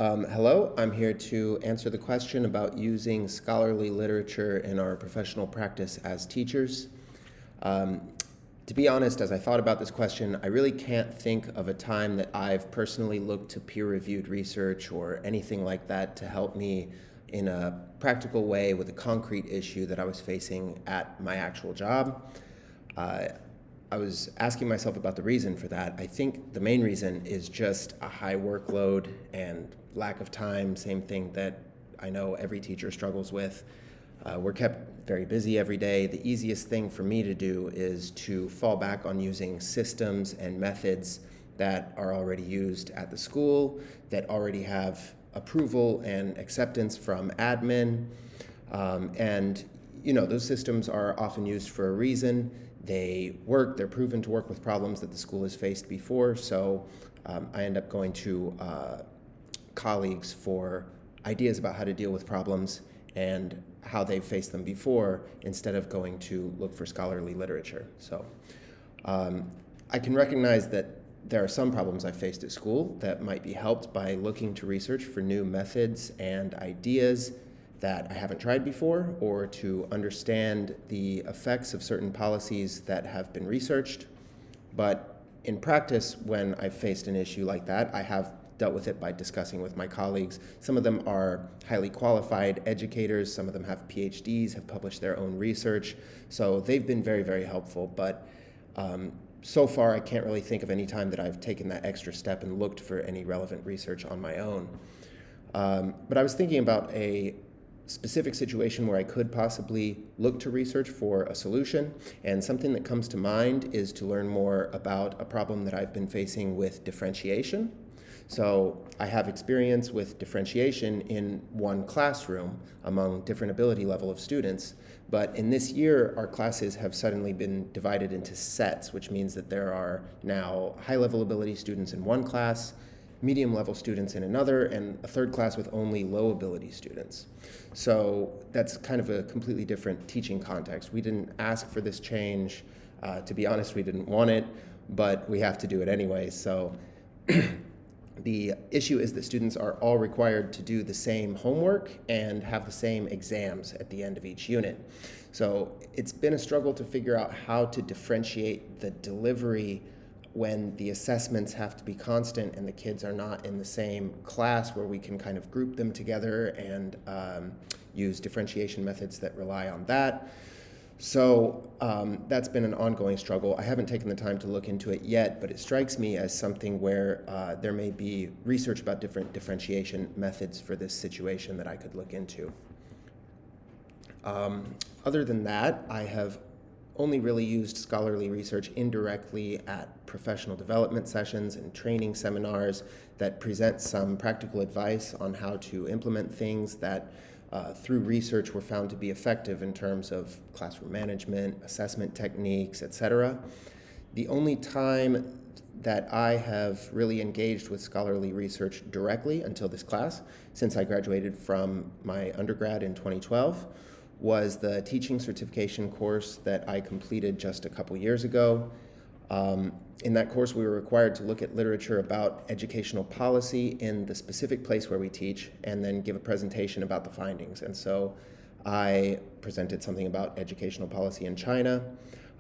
Hello, I'm here to answer the question about using scholarly literature in our professional practice as teachers. Um, to be honest, as I thought about this question, I really can't think of a time that I've personally looked to peer-reviewed research or anything like that to help me in a practical way with a concrete issue that I was facing at my actual job. Uh, I was asking myself about the reason for that. I think the main reason is just a high workload and lack of time, same thing that I know every teacher struggles with. We're kept very busy every day. The easiest thing for me to do is to fall back on using systems and methods that are already used at the school, that already have approval and acceptance from admin. And those systems are often used for a reason. They work, they're proven to work with problems that the school has faced before, so I end up going to colleagues for ideas about how to deal with problems and how they've faced them before instead of going to look for scholarly literature. So I can recognize that there are some problems I've faced at school that might be helped by looking to research for new methods and ideas that I haven't tried before, or to understand the effects of certain policies that have been researched. But in practice, when I've faced an issue like that, I have dealt with it by discussing with my colleagues. Some of them are highly qualified educators, some of them have PhDs, have published their own research, so they've been very, very helpful. But so far, I can't really think of any time that I've taken that extra step and looked for any relevant research on my own. But I was thinking about a specific situation where I could possibly look to research for a solution, and something that comes to mind is to learn more about a problem that I've been facing with differentiation. So I have experience with differentiation in one classroom among different ability level of students, but in this year our classes have suddenly been divided into sets, which means that there are now high-level ability students in one class, medium-level students in another, and a third class with only low-ability students. So that's kind of a completely different teaching context. We didn't ask for this change. To be honest, we didn't want it, but we have to do it anyway. So the issue is that students are all required to do the same homework and have the same exams at the end of each unit. So it's been a struggle to figure out how to differentiate the delivery when the assessments have to be constant and the kids are not in the same class, where we can kind of group them together and use differentiation methods that rely on that. So that's been an ongoing struggle. I haven't taken the time to look into it yet, but it strikes me as something where there may be research about different differentiation methods for this situation that I could look into. Other than that, I have only really used scholarly research indirectly at professional development sessions and training seminars that present some practical advice on how to implement things that through research were found to be effective in terms of classroom management, assessment techniques, etc. The only time that I have really engaged with scholarly research directly until this class, since I graduated from my undergrad in 2012, was the teaching certification course that I completed just a couple years ago. In that course, we were required to look at literature about educational policy in the specific place where we teach, and then give a presentation about the findings. And so I presented something about educational policy in China.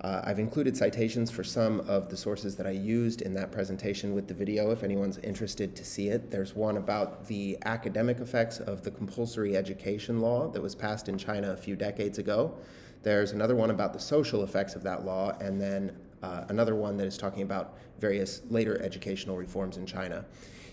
I've included citations for some of the sources that I used in that presentation with the video, if anyone's interested to see it. There's one about the academic effects of the compulsory education law that was passed in China a few decades ago. There's another one about the social effects of that law, and then another one that is talking about various later educational reforms in China.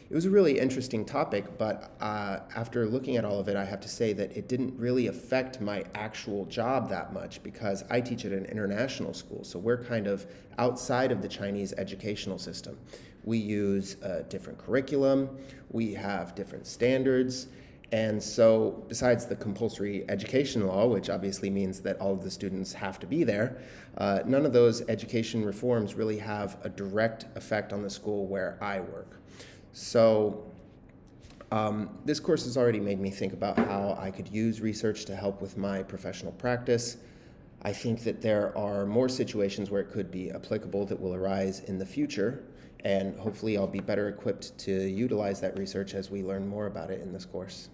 It was a really interesting topic, but after looking at all of it, I have to say that it didn't really affect my actual job that much, because I teach at an international school, so we're kind of outside of the Chinese educational system. We use a different curriculum, we have different standards, and so besides the compulsory education law, which obviously means that all of the students have to be there, none of those education reforms really have a direct effect on the school where I work. So this course has already made me think about how I could use research to help with my professional practice. I think that there are more situations where it could be applicable that will arise in the future, and hopefully I'll be better equipped to utilize that research as we learn more about it in this course.